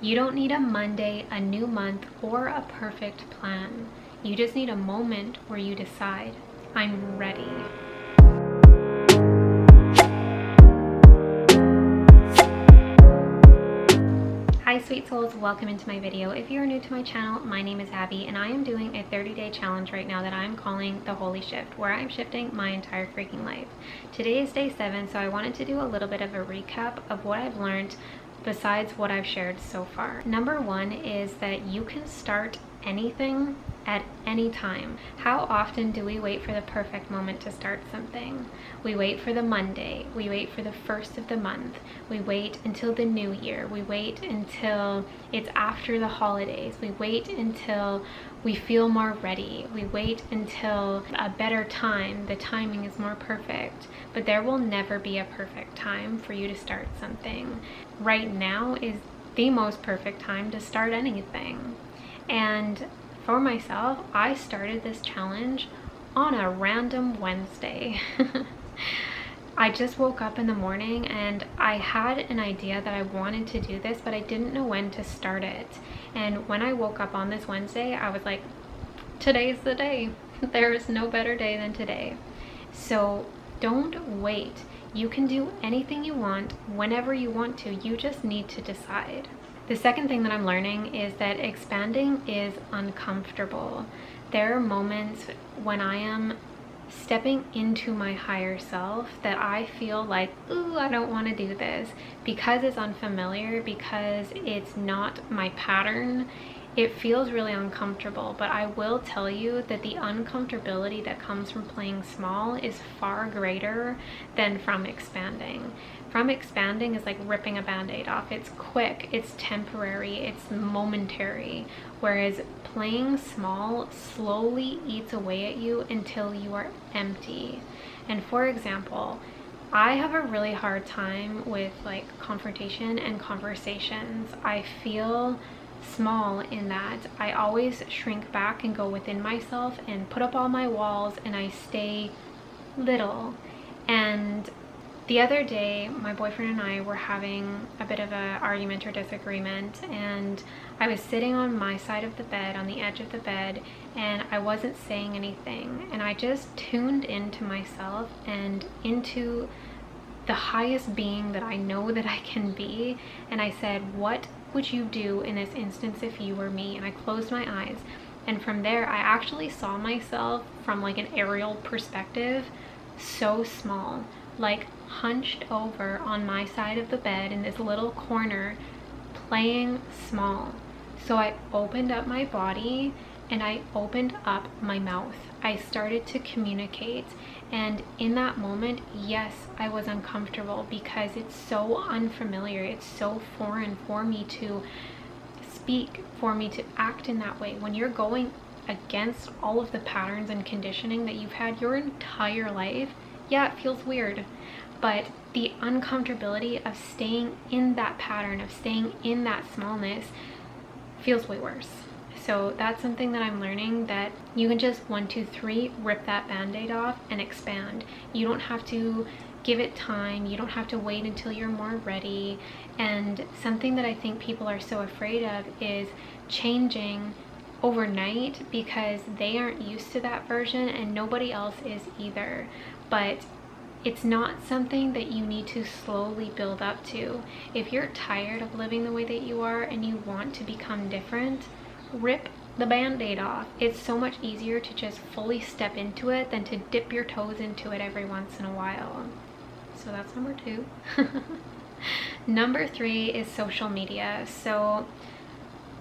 You don't need a Monday, a new month, or a perfect plan. You just need a moment where you decide, I'm ready. Hi sweet souls, welcome into my video. If you are new to my channel, my name is Abby and I am doing a 30-day challenge right now that I'm calling the Holy Shift, where I'm shifting my entire freaking life. Today is day 7, so I wanted to do a little bit of a recap of what I've learned besides what I've shared so far. Number 1 is that you can start anything at any time. How often do we wait for the perfect moment to start something? We wait for the Monday, we wait for the first of the month, we wait until the new year, we wait until it's after the holidays, we wait until we feel more ready, we wait until a better time, the timing is more perfect. But there will never be a perfect time for you to start something. Right now is the most perfect time to start anything. And for myself, I started this challenge on a random Wednesday. I just woke up in the morning and I had an idea that I wanted to do this, but I didn't know when to start it. And when I woke up on this Wednesday, I was like, today's the day. There is no better day than today. So don't wait. You can do anything you want whenever you want to. You just need to decide. The second thing that I'm learning is that expanding is uncomfortable. There are moments when I am stepping into my higher self that I feel like, ooh, I don't want to do this, because it's unfamiliar, because it's not my pattern. It feels really uncomfortable, but I will tell you that the uncomfortability that comes from playing small is far greater than from expanding. From expanding is like ripping a band-aid off. It's quick, it's temporary, it's momentary, whereas playing small slowly eats away at you until you are empty. And for example, I have a really hard time with like confrontation and conversations. I feel small in that I always shrink back and go within myself and put up all my walls, and I stay little. And the other day, my boyfriend and I were having a bit of an argument or disagreement, and I was sitting on my side of the bed, on the edge of the bed, and I wasn't saying anything. And I just tuned into myself and into the highest being that I know that I can be. And I said, what would you do in this instance if you were me? And I closed my eyes. And from there, I actually saw myself from like an aerial perspective, so small, like hunched over on my side of the bed in this little corner, playing small. So I opened up my body and I opened up my mouth. I started to communicate. And in that moment, yes, I was uncomfortable because it's so unfamiliar. It's so foreign for me to speak, for me to act in that way. When you're going against all of the patterns and conditioning that you've had your entire life, yeah, it feels weird. But the uncomfortability of staying in that pattern, of staying in that smallness, feels way worse. So that's something that I'm learning, that you can just 1, 2, 3 rip that band-aid off and expand. You don't have to give it time. You don't have to wait until you're more ready. And something that I think people are so afraid of is changing overnight, because they aren't used to that version and nobody else is either. But it's not something that you need to slowly build up to. If you're tired of living the way that you are and you want to become different, rip the band-aid off. It's so much easier to just fully step into it than to dip your toes into it every once in a while. So that's number 2. Number 3 is social media. So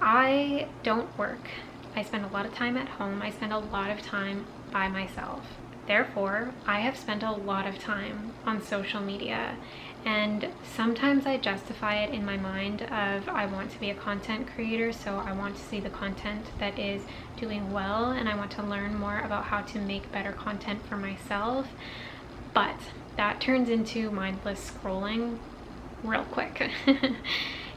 I don't work. I spend a lot of time at home. I spend a lot of time by myself. Therefore, I have spent a lot of time on social media, and sometimes I justify it in my mind of, I want to be a content creator, so I want to see the content that is doing well, and I want to learn more about how to make better content for myself. But that turns into mindless scrolling real quick.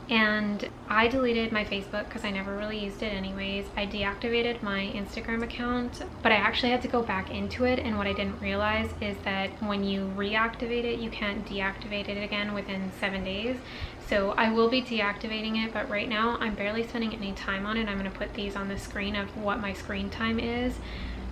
And I deleted my Facebook because I never really used it anyways. I deactivated my Instagram account, but I actually had to go back into it, and what I didn't realize is that when you reactivate it, you can't deactivate it again within 7 days. So I will be deactivating it, but right now I'm barely spending any time on it. I'm going to put these on the screen of what my screen time is.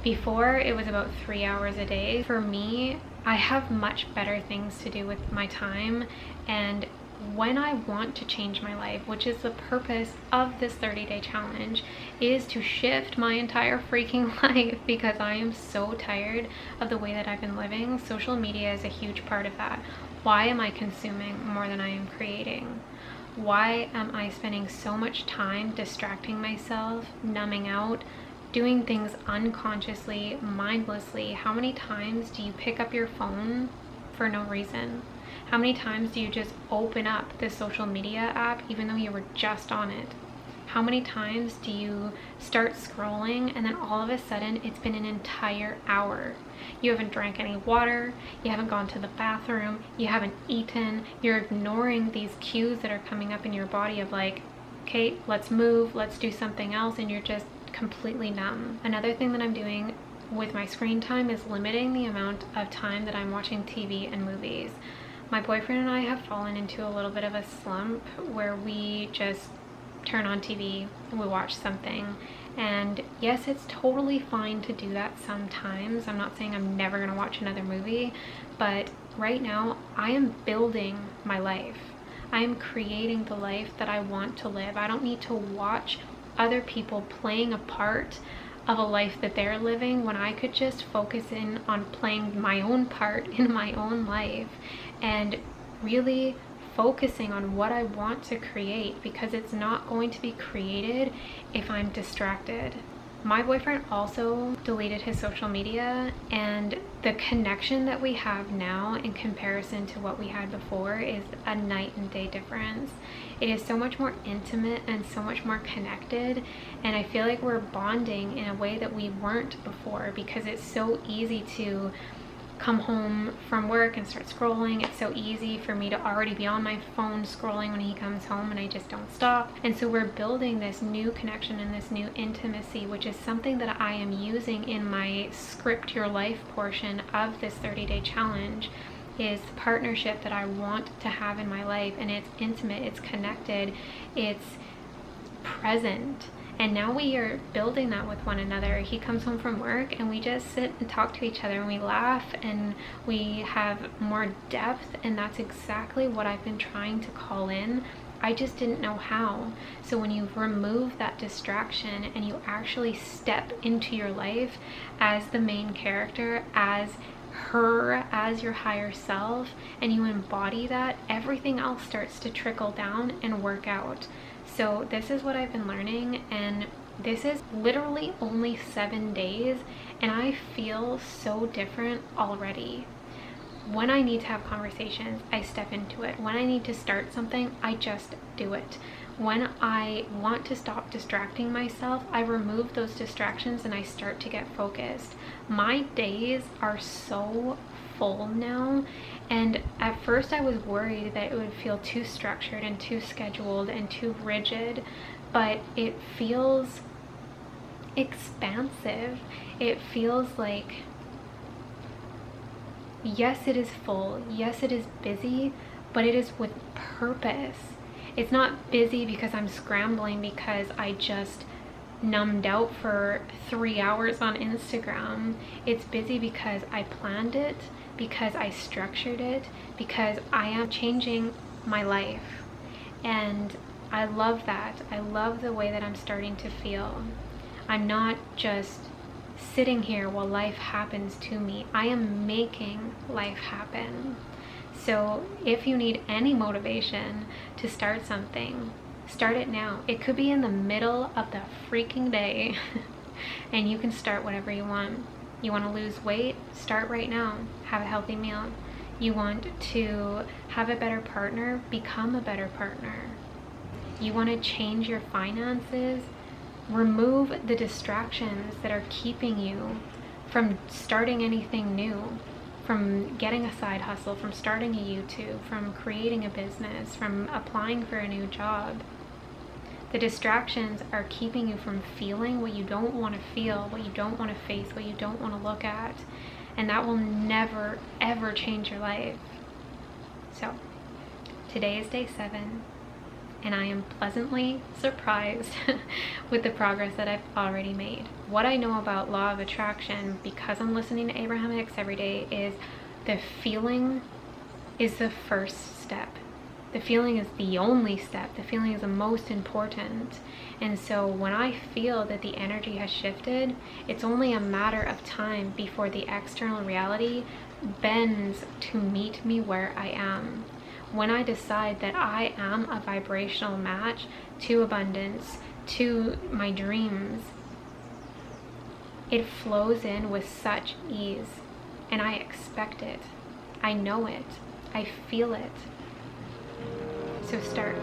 Before, it was about 3 hours a day. For me, I have much better things to do with my time, and when I want to change my life, which is the purpose of this 30-day challenge, is to shift my entire freaking life, because I am so tired of the way that I've been living. Social media is a huge part of that. Why am I consuming more than I am creating? Why am I spending so much time distracting myself, numbing out, doing things unconsciously, mindlessly? How many times do you pick up your phone for no reason? How many times do you just open up the social media app even though you were just on it? How many times do you start scrolling and then all of a sudden it's been an entire hour? You haven't drank any water, you haven't gone to the bathroom, you haven't eaten, you're ignoring these cues that are coming up in your body of like, okay, let's move, let's do something else, and you're just completely numb. Another thing that I'm doing with my screen time is limiting the amount of time that I'm watching TV and movies. My boyfriend and I have fallen into a little bit of a slump where we just turn on TV and we watch something. And yes, it's totally fine to do that sometimes. I'm not saying I'm never going to watch another movie, but right now I am building my life. I am creating the life that I want to live. I don't need to watch other people playing a part of a life that they're living when I could just focus in on playing my own part in my own life and really focusing on what I want to create, because it's not going to be created if I'm distracted. My boyfriend also deleted his social media, and the connection that we have now in comparison to what we had before is a night and day difference. It is so much more intimate and so much more connected, and I feel like we're bonding in a way that we weren't before, because it's so easy to come home from work and start scrolling. It's so easy for me to already be on my phone scrolling when he comes home, and I just don't stop. And so we're building this new connection and this new intimacy, which is something that I am using in my script your life portion of this 30-day challenge, is the partnership that I want to have in my life. And it's intimate, it's connected, it's present. And now we are building that with one another. He comes home from work and we just sit and talk to each other, and we laugh and we have more depth, and that's exactly what I've been trying to call in. I just didn't know how. So when you remove that distraction and you actually step into your life as the main character, as her, as your higher self, and you embody that, everything else starts to trickle down and work out. So this is what I've been learning, and this is literally only 7 days, and I feel so different already. When I need to have conversations, I step into it. When I need to start something, I just do it. When I want to stop distracting myself, I remove those distractions and I start to get focused. My days are so full now, and at first I was worried that it would feel too structured and too scheduled and too rigid, but it feels expansive. It feels like, yes, it is full, yes, it is busy, but it is with purpose. It's not busy because I'm scrambling because I just numbed out for 3 hours on Instagram. It's busy because I planned it, because I structured it, because I am changing my life. And I love that. I love the way that I'm starting to feel. I'm not just sitting here while life happens to me. I am making life happen. So if you need any motivation to start something, start it now. It could be in the middle of the freaking day and you can start whatever you want. You want to lose weight? Start right now. Have a healthy meal. You want to have a better partner? Become a better partner. You want to change your finances? Remove the distractions that are keeping you from starting anything new. from getting a side hustle, from starting a YouTube, from creating a business, from applying for a new job. The distractions are keeping you from feeling what you don't want to feel, what you don't want to face, what you don't want to look at. And that will never, ever change your life. So, today is day 7, and I am pleasantly surprised with the progress that I've already made. What I know about law of attraction, because I'm listening to Abraham Hicks every day, is the feeling is the first step. The feeling is the only step. The feeling is the most important. And so when I feel that the energy has shifted, it's only a matter of time before the external reality bends to meet me where I am. When I decide that I am a vibrational match to abundance, to my dreams, it flows in with such ease. And I expect it. I know it. I feel it. So start.